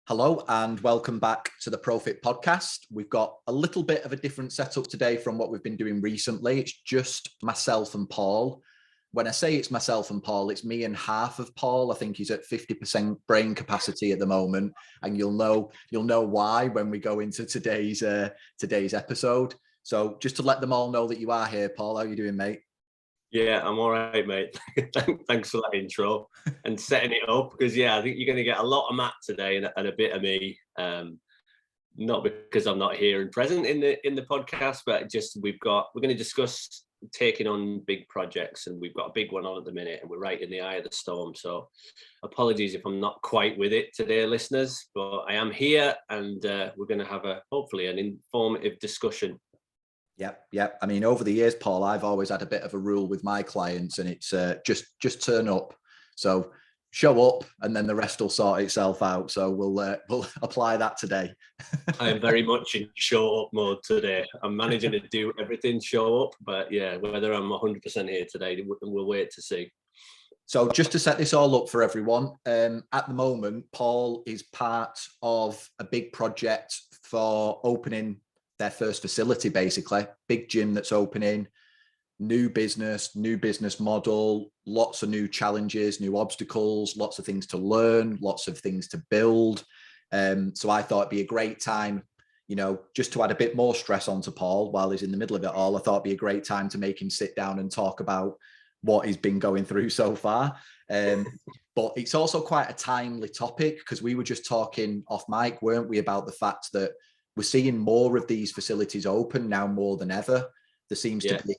Hello and welcome back to the Profit Podcast. We've got a little bit of a different setup today from what we've been doing recently. It's just myself and Paul. When I say it's myself and Paul, it's me and half of Paul. I think he's at 50% brain capacity at the moment, and you'll know why when we go into today's episode. So just to let them all know that you are here, Paul. How are you doing, mate? Yeah, I'm all right, mate. Thanks for that intro and setting it up, because I think you're going to get a lot of Matt today and a bit of me. Not because I'm not here and present in the podcast, but just we're going to discuss taking on big projects, and we've got a big one on at the minute, and we're right in the eye of the storm. So apologies if I'm not quite with it today, listeners, but I am here, and we're going to have hopefully an informative discussion. Yep. I mean, over the years, Paul, I've always had a bit of a rule with my clients, and it's just turn up. So show up, and then the rest will sort itself out. So we'll apply that today. I am very much in show up mode today. I'm managing to do everything show up, but whether I'm 100% here today, we'll wait to see. So just to set this all up for everyone, at the moment, Paul is part of a big project for opening their first facility, basically. Big gym that's opening, new business model, lots of new challenges, new obstacles, lots of things to learn, lots of things to build. So I thought it'd be a great time, just to add a bit more stress onto Paul while he's in the middle of it all. I thought it'd be a great time to make him sit down and talk about what he's been going through so far. But it's also quite a timely topic, because we were just talking off mic, weren't we, about the fact that we're seeing more of these facilities open now more than ever. There seems to be,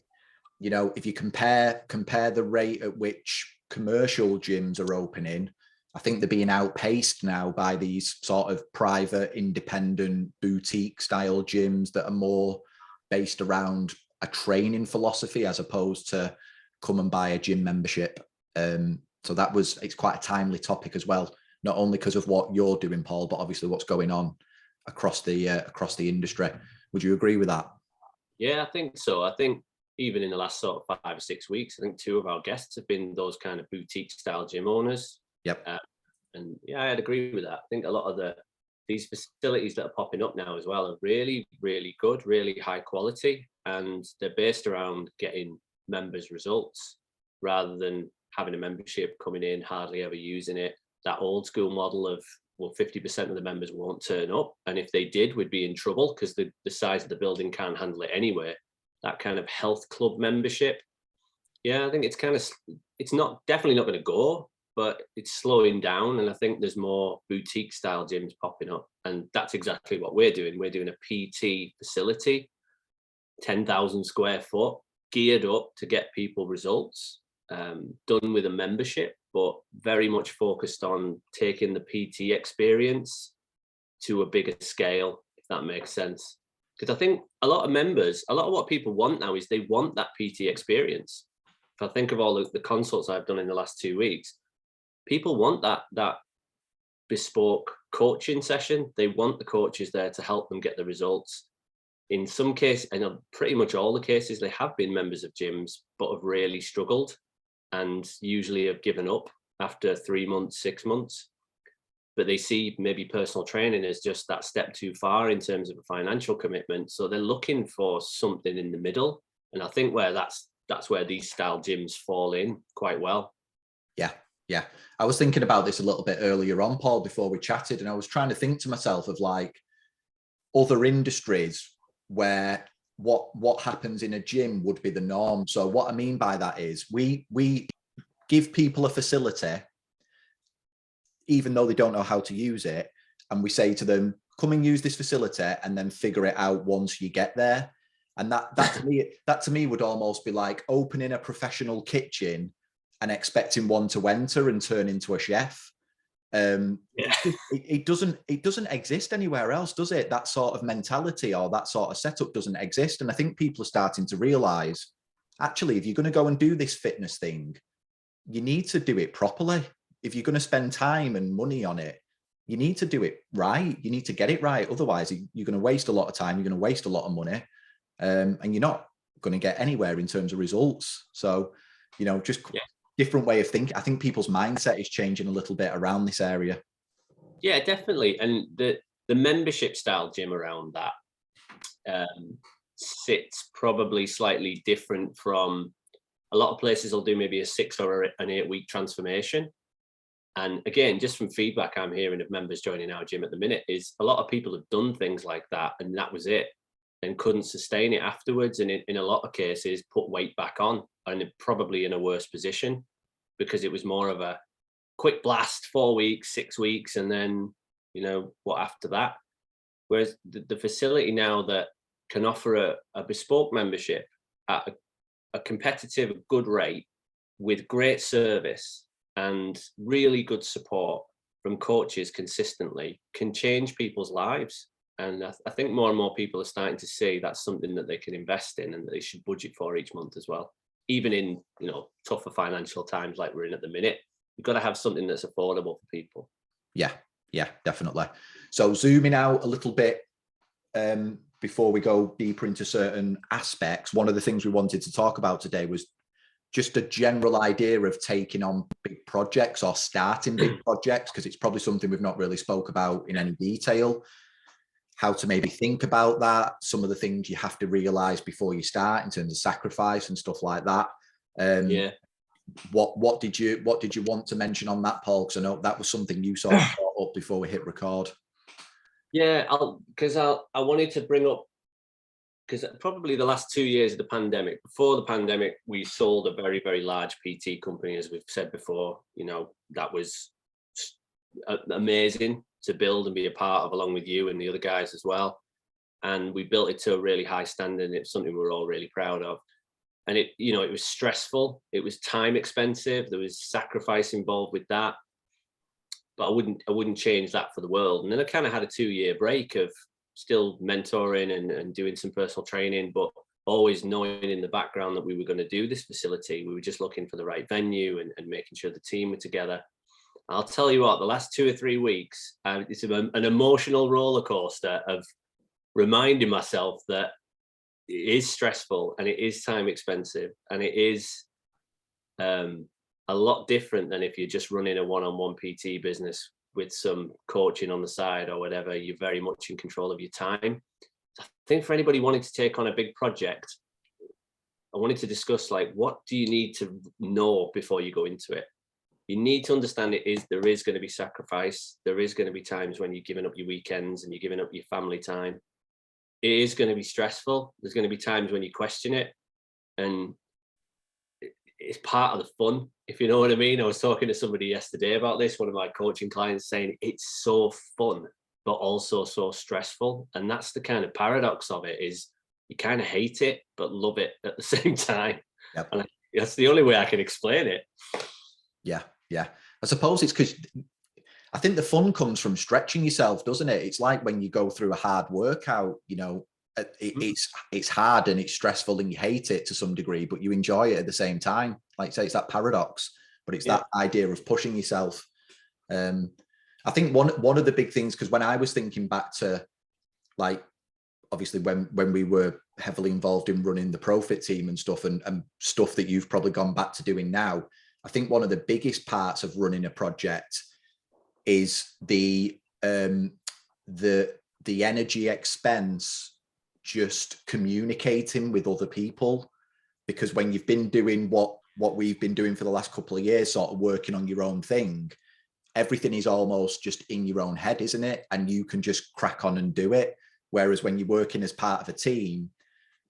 if you compare the rate at which commercial gyms are opening, I think they're being outpaced now by these sort of private, independent, boutique style gyms that are more based around a training philosophy as opposed to come and buy a gym membership. So it's quite a timely topic as well, not only because of what you're doing, Paul, but obviously what's going on across the industry. Would you agree with that? Yeah, I think so. I think even in the last sort of 5 or 6 weeks, I think 2 of our guests have been those kind of boutique style gym owners. Yep. I'd agree with that. I think a lot of these facilities that are popping up now as well are really, really good, really high quality, and they're based around getting members results rather than having a membership coming in, hardly ever using it. That old school model of, 50% of the members won't turn up, and if they did, we'd be in trouble because the size of the building can't handle it anyway. That kind of health club membership, I think it's definitely not going to go, but it's slowing down, and I think there's more boutique style gyms popping up, and that's exactly what we're doing. We're doing a PT facility, 10,000 square foot, geared up to get people results, done with a membership, but very much focused on taking the PT experience to a bigger scale, if that makes sense. Because I think a lot of what people want now is they want that PT experience. If I think of all the consults I've done in the last 2 weeks, people want that bespoke coaching session. They want the coaches there to help them get the results. In some cases, and pretty much all the cases, they have been members of gyms, but have really struggled and usually have given up after 3 months, 6 months. But they see maybe personal training as just that step too far in terms of a financial commitment. So they're looking for something in the middle. And I think that's where these style gyms fall in quite well. Yeah. I was thinking about this a little bit earlier on, Paul, before we chatted, and I was trying to think to myself of like other industries where what happens in a gym would be the norm. So what I mean by that is we give people a facility, even though they don't know how to use it, and we say to them, come and use this facility and then figure it out once you get there. And that to me would almost be like opening a professional kitchen and expecting one to enter and turn into a chef. It doesn't exist anywhere else, does it? That sort of mentality or that sort of setup doesn't exist. And I think people are starting to realize, actually, if you're going to go and do this fitness thing, you need to do it properly. If you're going to spend time and money on it, you need to do it right. You need to get it right. Otherwise, you're going to waste a lot of time. You're going to waste a lot of money, and you're not going to get anywhere in terms of results. So, different way of thinking. I think people's mindset is changing a little bit around this area. Yeah, definitely. And the membership style gym around that sits probably slightly different from a lot of places will do maybe a 6 or an 8 week transformation. And again, just from feedback I'm hearing of members joining our gym at the minute, is a lot of people have done things like that and that was it, and couldn't sustain it afterwards. And in a lot of cases, put weight back on and probably in a worse position because it was more of a quick blast, 4 weeks, 6 weeks, and then, what after that? Whereas the facility now that can offer a bespoke membership at a competitive, good rate with great service and really good support from coaches consistently can change people's lives. And I think more and more people are starting to see that's something that they can invest in and that they should budget for each month as well. Even in, tougher financial times like we're in at the minute, you've got to have something that's affordable for people. Yeah, definitely. So zooming out a little bit, before we go deeper into certain aspects, one of the things we wanted to talk about today was just a general idea of taking on big projects or starting big projects, because it's probably something we've not really spoke about in any detail. How to maybe think about that, some of the things you have to realize before you start in terms of sacrifice and stuff like that. What did you want to mention on that, Paul? Because I know that was something you sort of brought up before we hit record. Yeah, because I wanted to bring up, because probably the last 2 years of the pandemic, before the pandemic, we sold a very, very large PT company, as we've said before. That was amazing to build and be a part of, along with you and the other guys as well. And we built it to a really high standard. And it's something we're all really proud of. And it was stressful. It was time expensive. There was sacrifice involved with that. But I wouldn't change that for the world. And then I kind of had a 2-year break of still mentoring and doing some personal training, but always knowing in the background that we were going to do this facility. We were just looking for the right venue and making sure the team were together. I'll tell you what, the last 2 or 3 weeks, it's an emotional roller coaster of reminding myself that it is stressful and it is time expensive and it is a lot different than if you're just running a one-on-one PT business with some coaching on the side or whatever. You're very much in control of your time. I think for anybody wanting to take on a big project, I wanted to discuss, what do you need to know before you go into it? You need to understand there is going to be sacrifice. There is going to be times when you're giving up your weekends and you're giving up your family time. It is going to be stressful. There's going to be times when you question it, and it's part of the fun, if you know what I mean. I was talking to somebody yesterday about this, one of my coaching clients, saying it's so fun, but also so stressful. And that's the kind of paradox of it, is you kind of hate it, but love it at the same time. Yep. And that's the only way I can explain it. Yeah. I suppose it's because I think the fun comes from stretching yourself, doesn't it? It's like when you go through a hard workout, it's hard and it's stressful and you hate it to some degree, but you enjoy it at the same time. Like I say, it's that paradox, but it's that idea of pushing yourself. I think one of the big things, because when I was thinking back to, obviously when we were heavily involved in running the Profit team and stuff, and stuff that you've probably gone back to doing now, I think one of the biggest parts of running a project is the energy expense just communicating with other people. Because when you've been doing what we've been doing for the last couple of years, sort of working on your own thing, everything is almost just in your own head, isn't it? And you can just crack on and do it. Whereas when you're working as part of a team,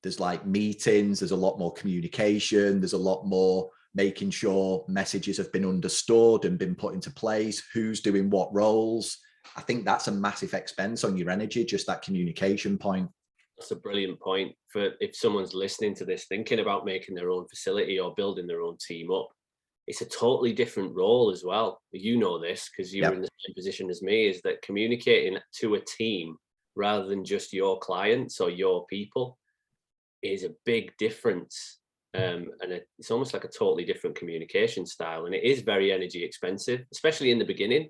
there's meetings, there's a lot more communication, there's a lot more making sure messages have been understood and been put into place, who's doing what roles. I think that's a massive expense on your energy, just that communication point. That's a brilliant point for if someone's listening to this, thinking about making their own facility or building their own team up. It's a totally different role as well. You know this because you were in the same position as me, is that communicating to a team rather than just your clients or your people is a big difference. And it's almost like a totally different communication style. And it is very energy expensive, especially in the beginning.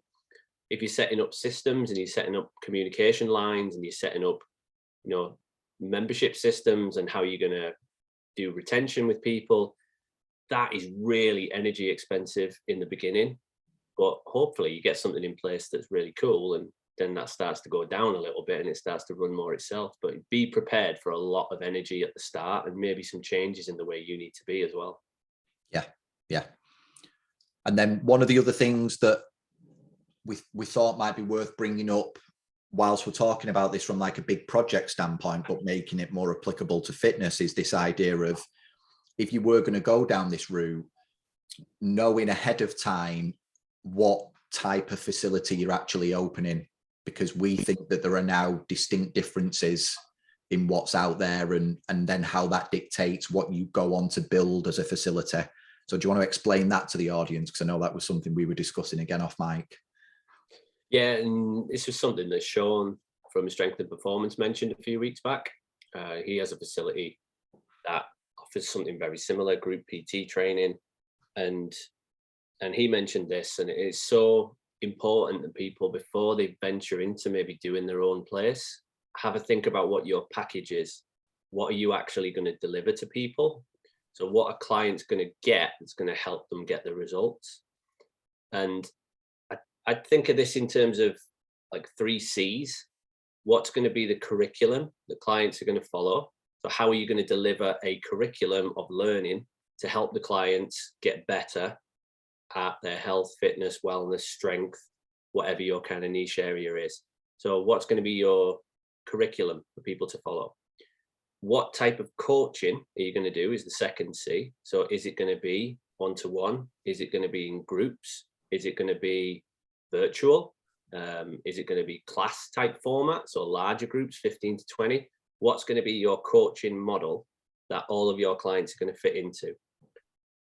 If you're setting up systems and you're setting up communication lines and you're setting up, membership systems and how you're going to do retention with people, that is really energy expensive in the beginning. but hopefully you get something in place that's really cool, and then that starts to go down a little bit and it starts to run more itself. But be prepared for a lot of energy at the start, and maybe some changes in the way you need to be as well. Yeah, yeah. And then one of the other things that we thought might be worth bringing up whilst we're talking about this from like a big project standpoint, but making it more applicable to fitness, is this idea of, if you were going to go down this route, knowing ahead of time what type of facility you're actually opening, because we think that there are now distinct differences in what's out there, and then how that dictates what you go on to build as a facility. So do you want to explain that to the audience? Because I know that was something we were discussing again off mic. Yeah, and this was something that Sean from Strength and Performance mentioned a few weeks back. He has a facility that offers something very similar, group PT training, and he mentioned this, and it is so important that people, before they venture into maybe doing their own place, have a think about what your package is. What are you actually going to deliver to people? So what a client's going to get that's going to help them get the results. And I think of this in terms of like 3 C's. What's going to be the curriculum that clients are going to follow? So how are you going to deliver a curriculum of learning to help the clients get better at their health, fitness, wellness, strength, whatever your kind of niche area is? So what's going to be your curriculum for people to follow? What type of coaching are you going to do is the second C. So is it going to be one-to-one? Is it going to be in groups? Is it going to be virtual? Is it going to be class type formats or larger groups, 15 to 20? What's going to be your coaching model that all of your clients are going to fit into?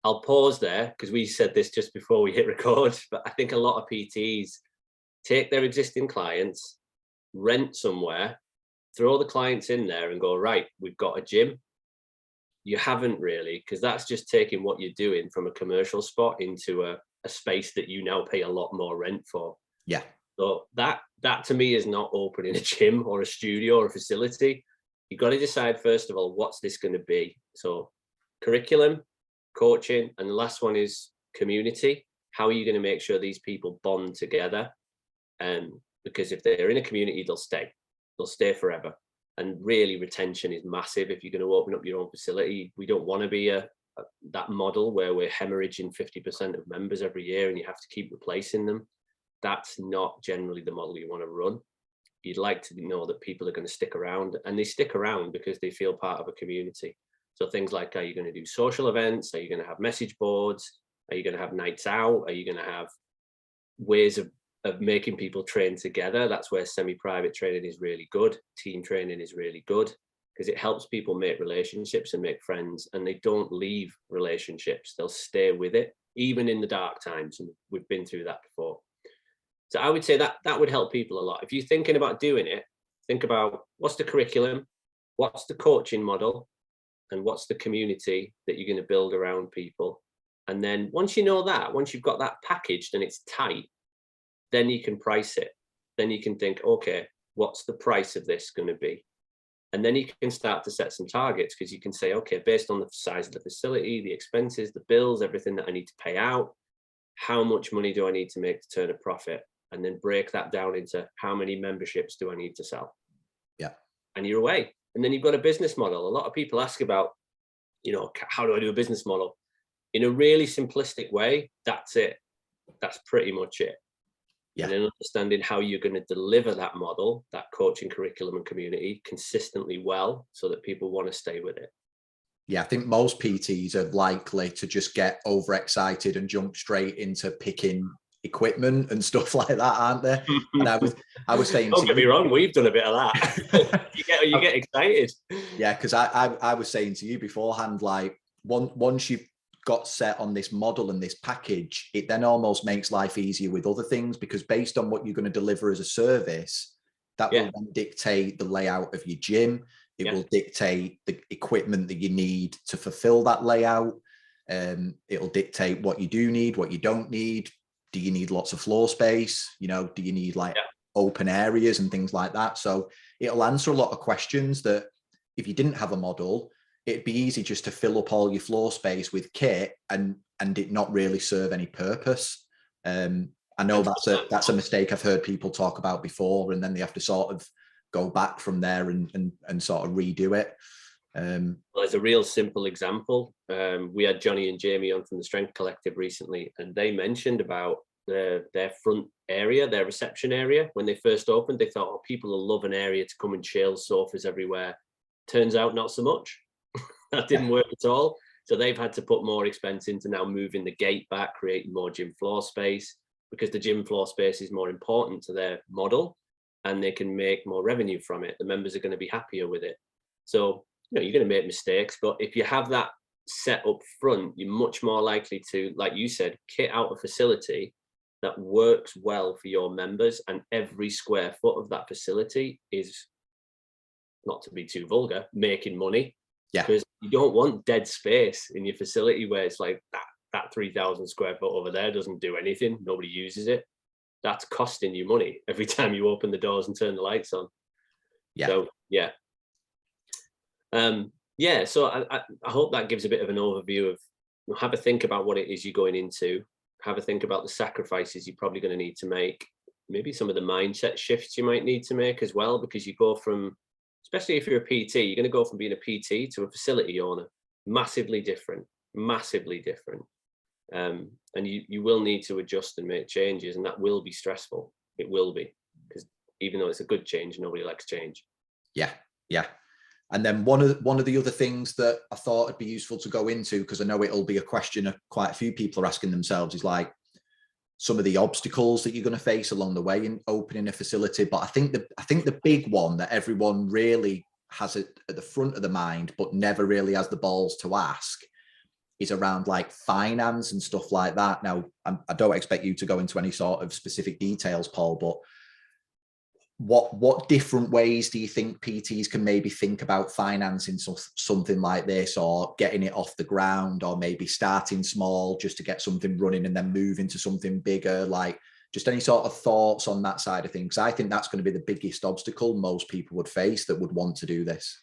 I'll pause there because we said this just before we hit record, but I think a lot of PTs take their existing clients, rent somewhere, throw the clients in there and go, right, we've got a gym. You haven't really, because that's just taking what you're doing from a commercial spot into a space that you now pay a lot more rent for. Yeah. So that to me is not opening a gym or a studio or a facility. You've got to decide, first of all, what's this going to be? So curriculum, coaching, and the last one is community. How are you going to make sure these people bond together? Because if they're in a community, they'll stay forever. And really, retention is massive. If you're going to open up your own facility, we don't want to be that model where we're hemorrhaging 50% of members every year and you have to keep replacing them. That's not generally the model you want to run. You'd like to know that people are going to stick around, and they stick around because they feel part of a community. So things like, are you going to do social events? Are you going to have message boards? Are you going to have nights out? Are you going to have ways of making people train together? That's where semi-private training is really good. Team training is really good because it helps people make relationships and make friends, and they don't leave relationships. They'll stay with it, even in the dark times. And we've been through that before. So I would say that would help people a lot. If you're thinking about doing it, think about what's the curriculum, what's the coaching model, and what's the community that you're going to build around people. And then once you know that, once you've got that packaged and it's tight, then you can price it. Then you can think, okay, what's the price of this going to be? And then you can start to set some targets, because you can say, okay, based on the size of the facility, the expenses, the bills, everything that I need to pay out, how much money do I need to make to turn a profit? And then break that down into how many memberships do I need to sell? Yeah. And you're away. And then you've got a business model. A lot of people ask about, how do I do a business model? In a really simplistic way, that's it. That's pretty much it. Yeah. And then understanding how you're going to deliver that model, that coaching curriculum and community consistently well, so that people want to stay with it. Yeah, I think most PTs are likely to just get overexcited and jump straight into picking equipment and stuff like that, aren't they? And I was saying, don't get me wrong, we've done a bit of that. you get excited. Yeah, because I was saying to you beforehand, like once you've got set on this model and this package, it then almost makes life easier with other things, because based on what you're going to deliver as a service, that will then dictate the layout of your gym. It will dictate the equipment that you need to fulfill that layout. It'll dictate what you do need, what you don't need. Do you need lots of floor space? Do you need open areas and things like that? So it'll answer a lot of questions that if you didn't have a model, it'd be easy just to fill up all your floor space with kit and it not really serve any purpose. I know that's a mistake I've heard people talk about before, and then they have to sort of go back from there and sort of redo it. Well, as a real simple example, we had Johnny and Jamie on from the Strength Collective recently, and they mentioned about their front area, their reception area. When they first opened, they thought, oh, people will love an area to come and chill, sofas everywhere. Turns out not so much. That didn't work at all. So they've had to put more expense into now moving the gate back, creating more gym floor space, because the gym floor space is more important to their model and they can make more revenue from it. The members are going to be happier with it. So, you know, you're going to make mistakes, but if you have that set up front, you're much more likely to, like you said, kit out a facility that works well for your members, and every square foot of that facility is, not to be too vulgar, making money. Yeah. Because you don't want dead space in your facility where it's like that 3,000 square foot over there doesn't do anything, nobody uses it. That's costing you money every time you open the doors and turn the lights on. Yeah. So yeah. So I hope that gives a bit of an overview of, have a think about what it is you're going into, have a think about the sacrifices you're probably going to need to make, maybe some of the mindset shifts you might need to make as well, because you go from, especially if you're a PT, you're going to go from being a PT to a facility owner. Massively different, massively different. And you will need to adjust and make changes, and that will be stressful. It will be, because even though it's a good change, nobody likes change. Yeah, yeah. And then one of the other things that I thought would be useful to go into, because I know it'll be a question that quite a few people are asking themselves, is like some of the obstacles that you're going to face along the way in opening a facility. But I think the big one that everyone really has it at the front of the mind, but never really has the balls to ask, is around like finance and stuff like that. Now, I don't expect you to go into any sort of specific details, Paul, but what different ways do you think PTs can maybe think about financing something like this, or getting it off the ground, or maybe starting small just to get something running and then move into something bigger? Like, just any sort of thoughts on that side of things? I think that's going to be the biggest obstacle most people would face that would want to do this.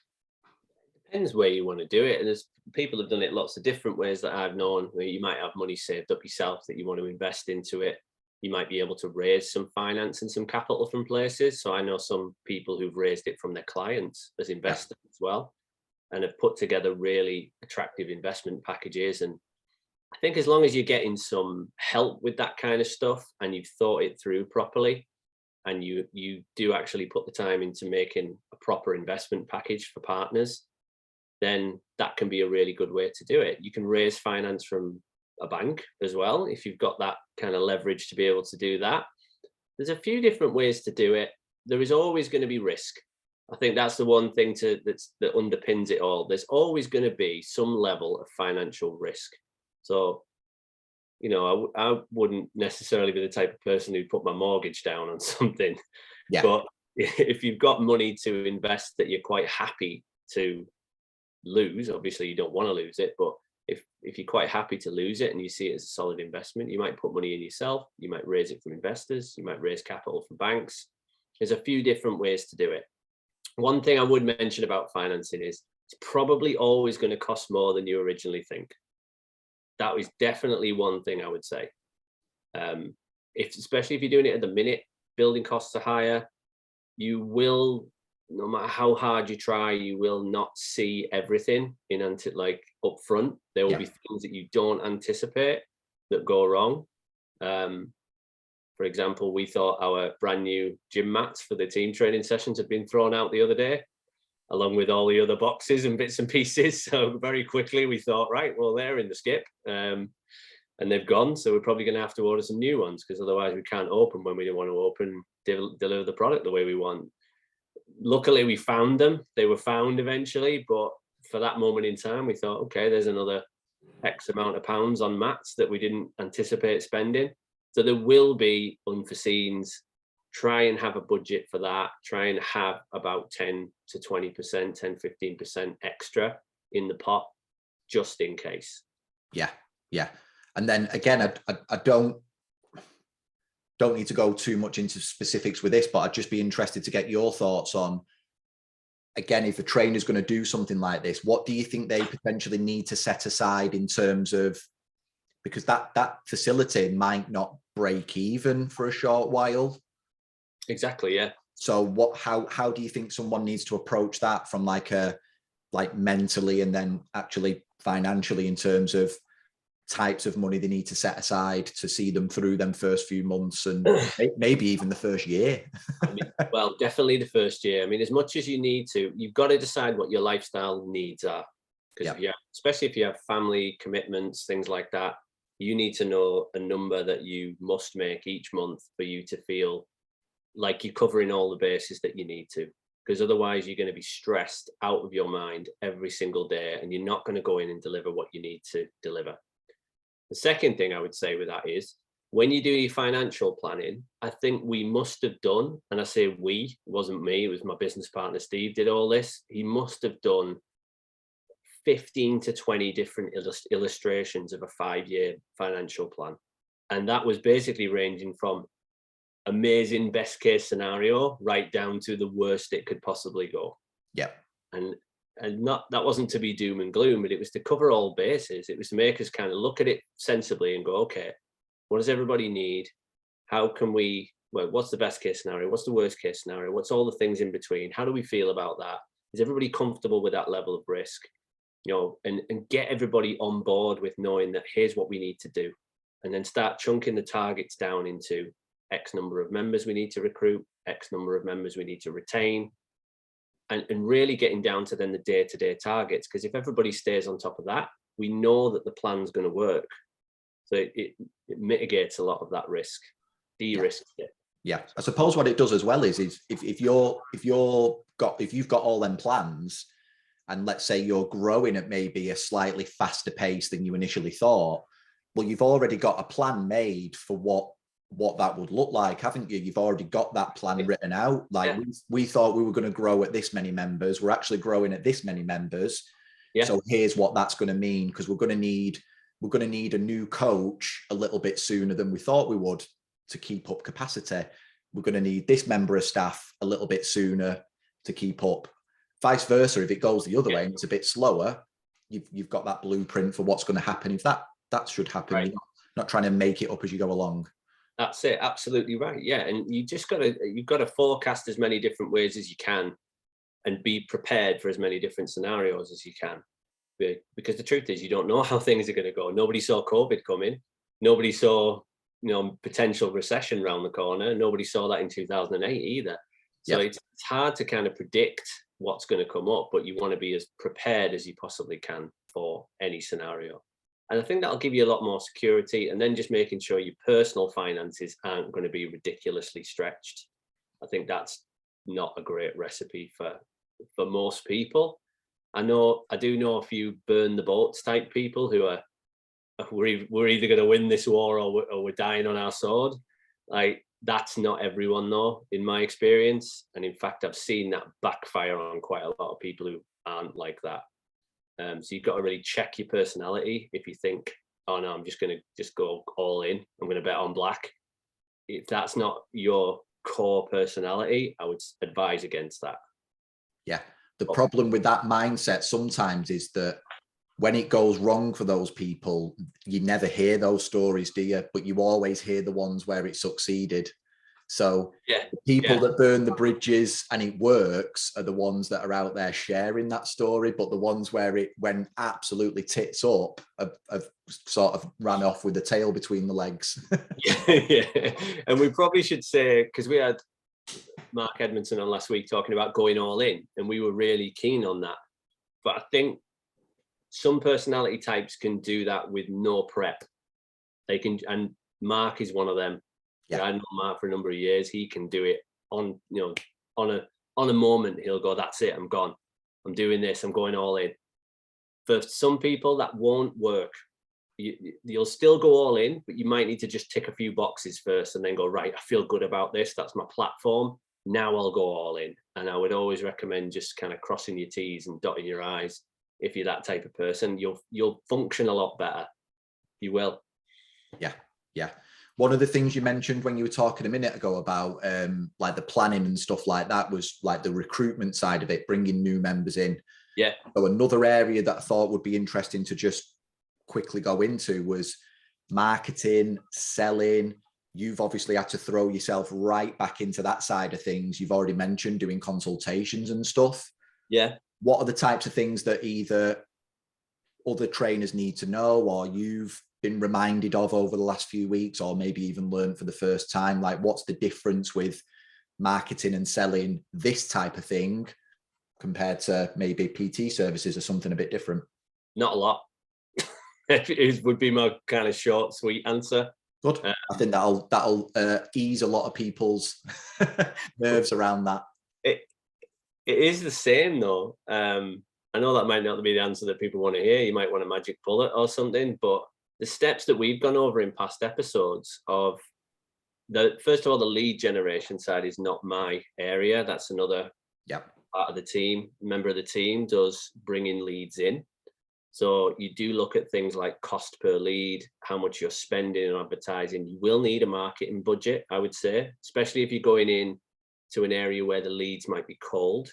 Depends where you want to do it, and there's people have done it lots of different ways that I've known, where you might have money saved up yourself that you want to invest into it. You might be able to raise some finance and some capital from places. So I know some people who've raised it from their clients as investors as well, and have put together really attractive investment packages. And I think as long as you're getting some help with that kind of stuff, and you've thought it through properly, and you do actually put the time into making a proper investment package for partners, then that can be a really good way to do it. You can raise finance from a bank as well, if you've got that kind of leverage to be able to do that. There's a few different ways to do it. There is always going to be risk. I think that's the one thing that underpins it all. There's always going to be some level of financial risk. So, you know, I wouldn't necessarily be the type of person who'd put my mortgage down on something. Yeah. But if you've got money to invest that you're quite happy to lose, obviously you don't want to lose it, but if you're quite happy to lose it and you see it as a solid investment, you might put money in yourself, you might raise it from investors, you might raise capital from banks. There's a few different ways to do it. One thing I would mention about financing is it's probably always going to cost more than you originally think. That is definitely one thing I would say. Especially if you're doing it at the minute, building costs are higher. You will, no matter how hard you try, you will not see everything like up front. There will be things that you don't anticipate that go wrong. For example, we thought our brand new gym mats for the team training sessions had been thrown out the other day, along with all the other boxes and bits and pieces. So very quickly we thought, right, well, they're in the skip, and they've gone. So we're probably going to have to order some new ones, because otherwise we can't open when we don't want to open, deliver the product the way we want. Luckily we found them. They were found eventually, but for that moment in time we thought, okay, there's another X amount of pounds on mats that we didn't anticipate spending. So there will be unforeseens. Try and have a budget for that. Try and have about 10 to 20%, 10, 15% extra in the pot, just in case. Yeah. And then again, I don't need to go too much into specifics with this, but I'd just be interested to get your thoughts on, again, if a trainer's going to do something like this, what do you think they potentially need to set aside in terms of, because that facility might not break even for a short while. Exactly, yeah. So how do you think someone needs to approach that from like mentally and then actually financially, in terms of types of money they need to set aside to see them through them first few months and maybe even the first year? I mean, well, definitely the first year. I mean, as much as you need to, you've got to decide what your lifestyle needs are. Because especially if you have family commitments, things like that, you need to know a number that you must make each month for you to feel like you're covering all the bases that you need to. Because otherwise you're going to be stressed out of your mind every single day, and you're not going to go in and deliver what you need to deliver. The second thing I would say with that is, when you do your financial planning, I think we must have done, and I say we, it wasn't me, it was my business partner, Steve, did all this. He must have done 15 to 20 different illustrations of a 5-year financial plan. And that was basically ranging from amazing best case scenario right down to the worst it could possibly go. Yeah. And not, that wasn't to be doom and gloom, but it was to cover all bases. It was to make us kind of look at it sensibly and go, okay, what does everybody need? How can we, well, what's the best case scenario? What's the worst case scenario? What's all the things in between? How do we feel about that? Is everybody comfortable with that level of risk? You know, and get everybody on board with knowing that here's what we need to do, and then start chunking the targets down into X number of members we need to recruit, X number of members we need to retain, and really getting down to then the day-to-day targets. Because if everybody stays on top of that, we know that the plan's going to work. So it mitigates a lot of that risk, de-risks it. Yeah, I suppose what it does as well is if you've got all them plans, and let's say you're growing at maybe a slightly faster pace than you initially thought, well, you've already got a plan made for what that would look like, haven't you? You've already got that plan written out. Like we thought we were going to grow at this many members. We're actually growing at this many members. Yeah. So here's what that's going to mean, because we're going to need a new coach a little bit sooner than we thought we would to keep up capacity. We're going to need this member of staff a little bit sooner to keep up. Vice versa, if it goes the other way and it's a bit slower, you've got that blueprint for what's going to happen if that should happen. Right. You're not trying to make it up as you go along. That's it, absolutely right. Yeah, and you've got to forecast as many different ways as you can, and be prepared for as many different scenarios as you can. Because the truth is, you don't know how things are going to go. Nobody saw COVID coming. Nobody saw, potential recession around the corner. Nobody saw that in 2008 either. So it's hard to kind of predict what's going to come up, but you want to be as prepared as you possibly can for any scenario. And I think that'll give you a lot more security, and then just making sure your personal finances aren't going to be ridiculously stretched. I think that's not a great recipe for most people. I do know a few burn the boats type people who are, we're either going to win this war or we're dying on our sword. Like, that's not everyone though, in my experience. And in fact, I've seen that backfire on quite a lot of people who aren't like that. So you've got to really check your personality. If you think, oh no, I'm just going to go all in, I'm going to bet on black. If that's not your core personality, I would advise against that. Yeah. The problem with that mindset sometimes is that when it goes wrong for those people, you never hear those stories, do you? But you always hear the ones where it succeeded. So the people that burn the bridges and it works are the ones that are out there sharing that story. But the ones where it went absolutely tits up have sort of ran off with the tail between the legs. Yeah. And we probably should say, because we had Mark Edmondson on last week talking about going all in, and we were really keen on that. But I think some personality types can do that with no prep. They can, and Mark is one of them. Yeah, I know Mark for a number of years. He can do it on a moment. He'll go, that's it, I'm gone. I'm doing this, I'm going all in. For some people, that won't work. You'll still go all in, but you might need to just tick a few boxes first and then go, right, I feel good about this. That's my platform. Now I'll go all in. And I would always recommend just kind of crossing your T's and dotting your I's. If you're that type of person, you'll function a lot better. You will. Yeah. One of the things you mentioned when you were talking a minute ago about like the planning and stuff like that was like the recruitment side of it, bringing new members in. Yeah. So another area that I thought would be interesting to just quickly go into was marketing, selling, you've obviously had to throw yourself right back into that side of things. You've already mentioned doing consultations and stuff. Yeah. What are the types of things that either other trainers need to know, or you've been reminded of over the last few weeks, or maybe even learned for the first time? Like, what's the difference with marketing and selling this type of thing compared to maybe PT services or something a bit different? Not a lot. It would be my kind of short, sweet answer. Good. I think that'll ease a lot of people's nerves around that. It is the same though. I know that might not be the answer that people want to hear. You might want a magic bullet or something, but the steps that we've gone over in past episodes of first of all, the lead generation side is not my area. That's another part of the team. Member of the team does bring in leads in. So you do look at things like cost per lead, how much you're spending on advertising. You will need a marketing budget, I would say, especially if you're going in to an area where the leads might be cold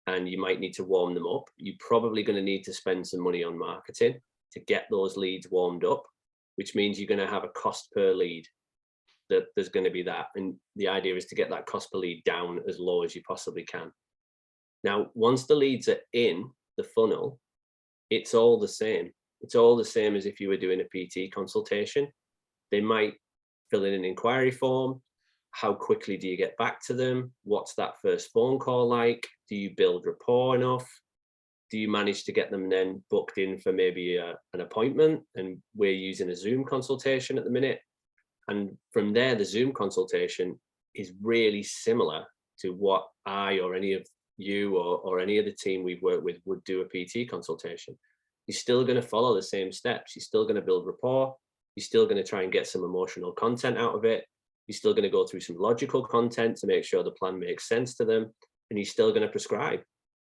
and you might need to warm them up. You're probably going to need to spend some money on marketing to get those leads warmed up, which means you're going to have a cost per lead. That there's going to be that. And the idea is to get that cost per lead down as low as you possibly can. Now, once the leads are in the funnel, it's all the same. It's all the same as if you were doing a PT consultation. They might fill in an inquiry form. How quickly do you get back to them? What's that first phone call like? Do you build rapport enough? Do you manage to get them then booked in for maybe an appointment? And we're using a Zoom consultation at the minute. And from there, the Zoom consultation is really similar to what I or any of you or any of the team we've worked with would do a PT consultation. You're still going to follow the same steps. You're still going to build rapport. You're still going to try and get some emotional content out of it. You're still going to go through some logical content to make sure the plan makes sense to them. And you're still going to prescribe.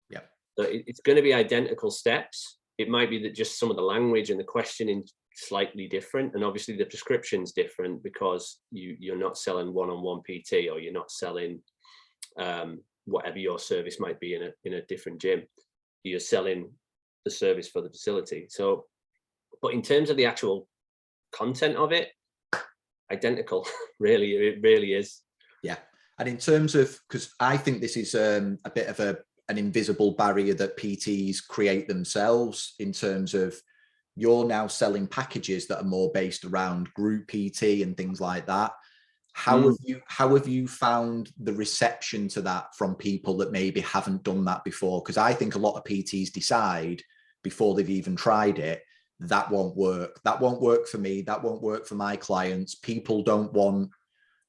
Yeah. So it's going to be identical steps. It might be that just some of the language and the questioning slightly different, and obviously the prescription's different because you're not selling one-on-one PT, or you're not selling whatever your service might be in a different gym. You're selling the service for the facility. So, but in terms of the actual content of it, identical. Really, it really is. Yeah. And in terms of, because I think this is a bit of an invisible barrier that PTs create themselves, in terms of you're now selling packages that are more based around group PT and things like that. How have you found the reception to that from people that maybe haven't done that before? Because I think a lot of PTs decide before they've even tried it, that won't work. That won't work for me. That won't work for my clients. People don't want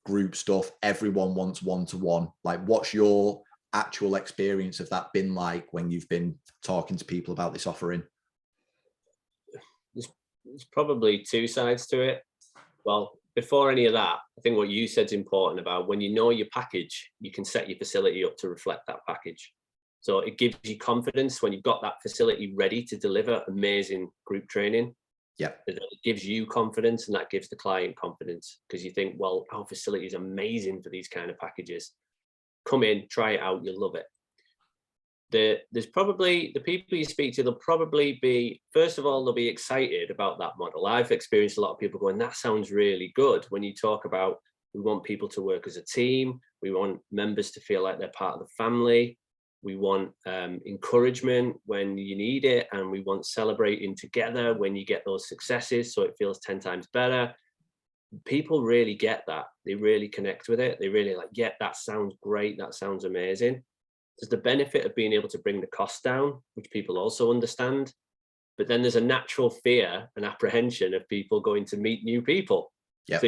group stuff. Everyone wants one-to-one. Like, what's your actual experience of that been like when you've been talking to people about this offering? There's probably two sides to it. Well, before any of that, I think what you said is important about when you know your package, you can set your facility up to reflect that package. So it gives you confidence when you've got that facility ready to deliver amazing group training. Yeah. It gives you confidence, and that gives the client confidence, because you think, well, our facility is amazing for these kind of packages. Come in, try it out, you'll love it. There's probably the people you speak to, they'll probably be, first of all, they'll be excited about that model. I've experienced a lot of people going, that sounds really good. When you talk about, we want people to work as a team, we want members to feel like they're part of the family, we want encouragement when you need it, and we want celebrating together when you get those successes, so it feels 10 times better. People really get that. They really connect with it. They really like, yeah, that sounds great, that sounds amazing. There's the benefit of being able to bring the cost down, which people also understand. But then there's a natural fear and apprehension of people going to meet new people. Yep.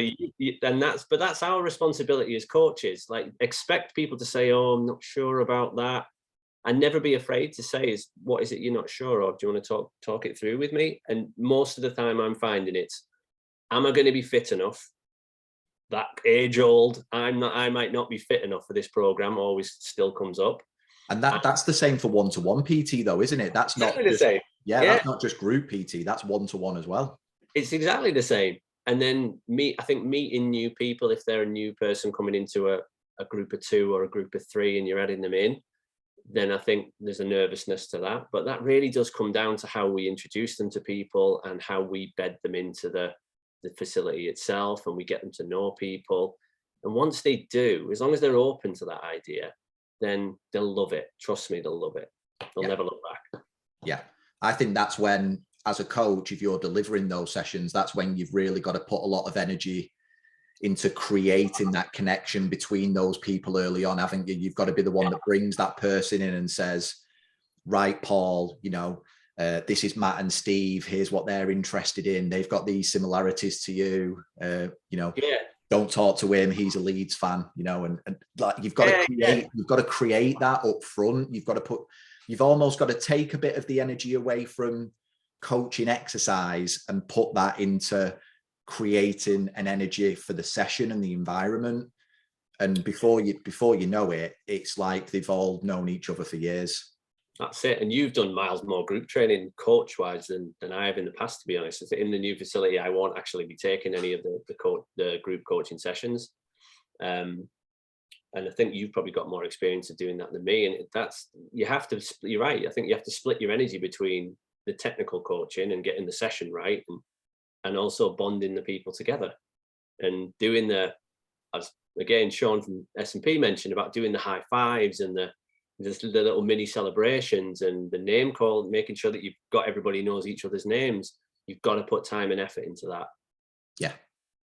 So that's our responsibility as coaches. Like, expect people to say, oh, I'm not sure about that. And never be afraid to say, what is it you're not sure of? Do you want to talk it through with me? And most of the time I'm finding it's, am I going to be fit enough? That age old, I might not be fit enough for this program, always still comes up. And that's the same for one-to-one PT though, isn't it? That's not the same. Yeah, that's not just group PT, that's one-to-one as well. It's exactly the same. And then I think meeting new people, if they're a new person coming into a group of 2 or a group of 3 and you're adding them in, then I think there's a nervousness to that. But that really does come down to how we introduce them to people and how we bed them into the the facility itself, and we get them to know people. And once they do, as long as they're open to that idea, then they'll love it. Trust me, they'll love it. They'll never look back. Yeah. I think that's when, as a coach, if you're delivering those sessions, that's when you've really got to put a lot of energy into creating that connection between those people early on, haven't you? You've got to be the one that brings that person in and says, right, Paul, you know, this is Matt and Steve. Here's what they're interested in. They've got these similarities to you. You know, don't talk to him. He's a Leeds fan, you know, and like you've got to create that up front. You've almost got to take a bit of the energy away from coaching exercise and put that into creating an energy for the session and the environment. And before you know it, it's like they've all known each other for years. That's it. And you've done miles more group training coach wise than I have in the past, to be honest. In the new facility, I won't actually be taking any of the group coaching sessions. And I think you've probably got more experience of doing that than me. And you're right. I think you have to split your energy between the technical coaching and getting the session right, and also bonding the people together and doing as again, Sean from S&P mentioned about doing the high fives and the little mini celebrations and the name call, making sure that you've got everybody knows each other's names. You've got to put time and effort into that.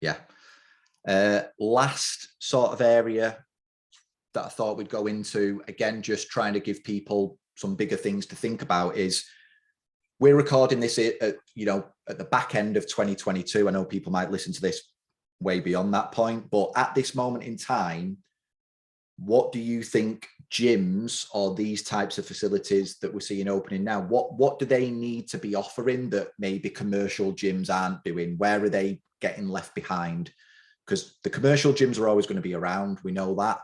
Yeah. Last sort of area that I thought we'd go into, again, just trying to give people some bigger things to think about, is we're recording this at the back end of 2022. I know people might listen to this way beyond that point, but at this moment in time, what do you think gyms or these types of facilities that we're seeing opening now, what do they need to be offering that maybe commercial gyms aren't doing? Where are they getting left behind? Because the commercial gyms are always going to be around, we know that,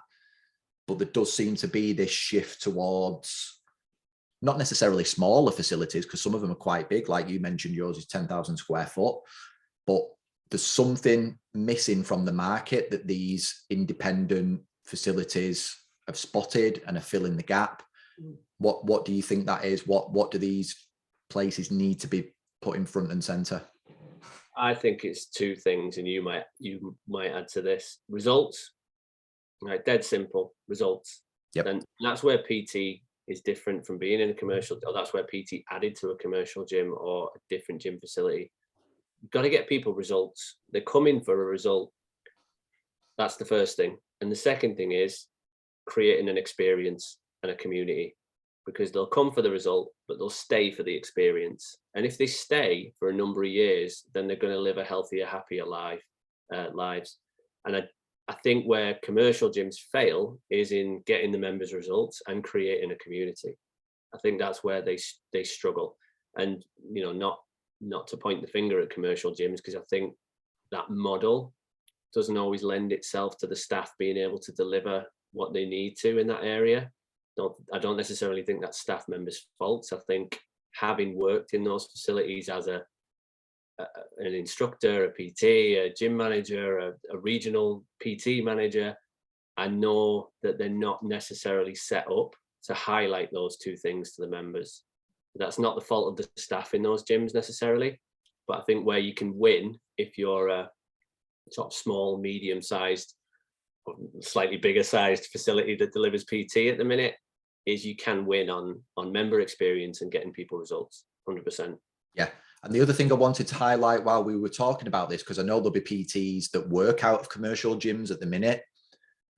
but there does seem to be this shift towards not necessarily smaller facilities, because some of them are quite big, like you mentioned, yours is 10,000 square foot, but there's something missing from the market that these independent facilities have spotted and are filling the gap. What do you think that is? What do these places need to be put in front and center? I think it's two things, and you might add to this. Results, right? Dead simple results. Yep. And that's where PT is different from being in a commercial, or that's where PT added to a commercial gym or a different gym facility. You've got to get people results. They're coming for a result. That's the first thing. And the second thing is creating an experience and a community, because they'll come for the result, but they'll stay for the experience. And if they stay for a number of years, then they're going to live a healthier, happier lives. And I think where commercial gyms fail is in getting the members results and creating a community. I think that's where they struggle. And, you know, not to point the finger at commercial gyms, because I think that model doesn't always lend itself to the staff being able to deliver what they need to in that area. I don't necessarily think that's staff members' faults. I think having worked in those facilities as an instructor, a PT, a gym manager, a regional PT manager, I know that they're not necessarily set up to highlight those two things to the members. That's not the fault of the staff in those gyms necessarily, but I think where you can win if you're a sort of small, medium-sized, slightly bigger sized facility that delivers PT at the minute, is you can win on member experience and getting people results. 100%. Yeah. And the other thing I wanted to highlight while we were talking about this, because I know there'll be PTs that work out of commercial gyms at the minute,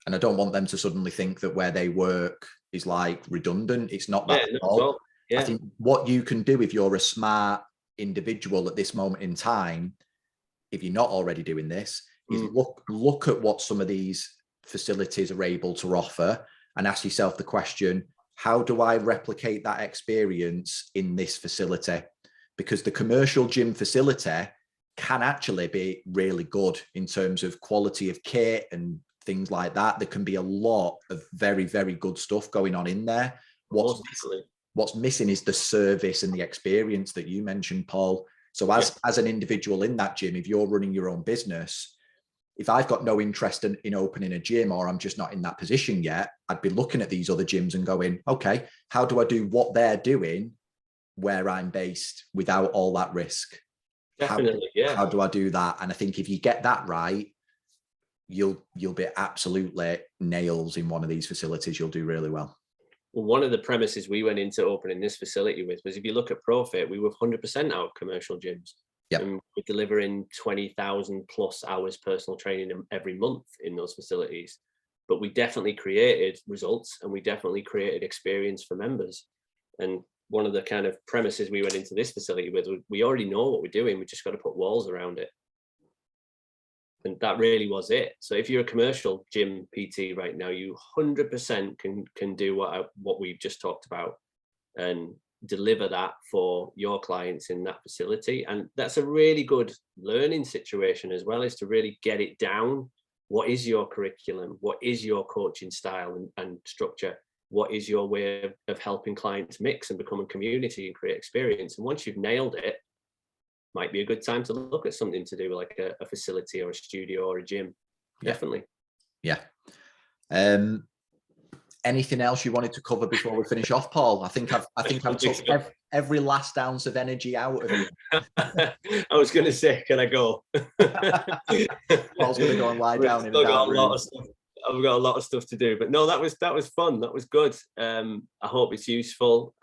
and I don't want them to suddenly think that where they work is like redundant. It's not that at all. Yeah. I think what you can do if you're a smart individual at this moment in time, if you're not already doing this, is look at what some of these facilities are able to offer and ask yourself the question, how do I replicate that experience in this facility? Because the commercial gym facility can actually be really good in terms of quality of kit and things like that. There can be a lot of very, very good stuff going on in there. What's missing is the service and the experience that you mentioned, Paul. So as an individual in that gym, if you're running your own business, if I've got no interest in opening a gym, or I'm just not in that position yet, I'd be looking at these other gyms and going, okay, how do I do what they're doing where I'm based without all that risk? Definitely, yeah. How do I do that? And I think if you get that right, you'll be absolutely nails in one of these facilities. You'll do really well. Well, one of the premises we went into opening this facility with was, if you look at Profit, we were 100% out of commercial gyms. Yep. And we're delivering 20,000 plus hours personal training every month in those facilities. But we definitely created results, and we definitely created experience for members. And one of the kind of premises we went into this facility with, we already know what we're doing. We just got to put walls around it. And that really was it. So if you're a commercial gym PT right now, you 100% can do what we've just talked about and deliver that for your clients in that facility. And that's a really good learning situation as well, is to really get it down. What is your curriculum? What is your coaching style and structure? What is your way of helping clients mix and become a community and create experience? And once you've nailed it, might be a good time to look at something to do like a facility or a studio or a gym. Definitely. Yeah. Anything else you wanted to cover before we finish off, Paul? I think I've took every last ounce of energy out of you. I was going to say, can I go? Paul's going to go and lie down in a dark room. I've got a lot of stuff to do, but no, that was fun. That was good. I hope it's useful.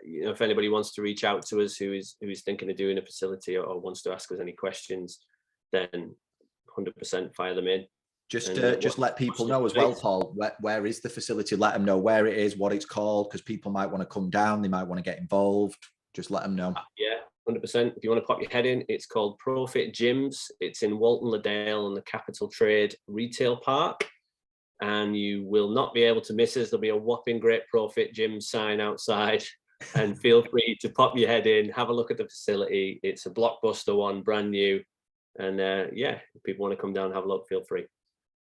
If anybody wants to reach out to us who is thinking of doing a facility or wants to ask us any questions, then 100% fire them in. Just let people know as well, Paul, where is the facility? Let them know where it is, what it's called, because people might want to come down, they might want to get involved. Just let them know. Yeah, 100%. If you want to pop your head in, it's called Profit Gyms. It's in Walton Le Dale in the Capital Trade Retail Park. And you will not be able to miss us. There'll be a whopping great Profit Gym sign outside. And feel free to pop your head in, have a look at the facility. It's a blockbuster one, brand new. And if people want to come down and have a look, feel free.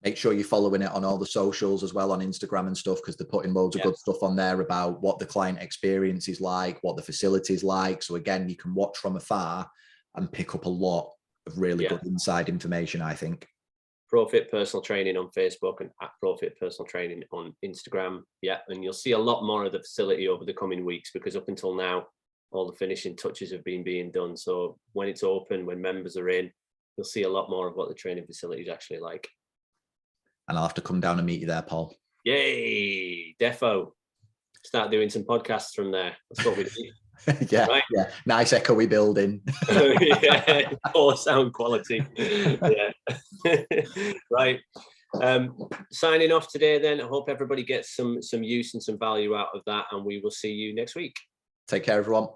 Make sure you're following it on all the socials as well, on Instagram and stuff, because they're putting loads of good stuff on there about what the client experience is like, what the facility is like. So again, you can watch from afar and pick up a lot of really good inside information, I think. Profit Personal Training on Facebook and at Profit Personal Training on Instagram. Yeah, and you'll see a lot more of the facility over the coming weeks, because up until now, all the finishing touches have been being done. So when it's open, when members are in, you'll see a lot more of what the training facility is actually like. And I'll have to come down and meet you there, Paul. Yay, defo. Start doing some podcasts from there. That's what we do. Yeah, right? Yeah. Nice echoey building. Yeah, poor sound quality. Yeah. Right. Signing off today then. I hope everybody gets some use and some value out of that, and we will see you next week. Take care, everyone.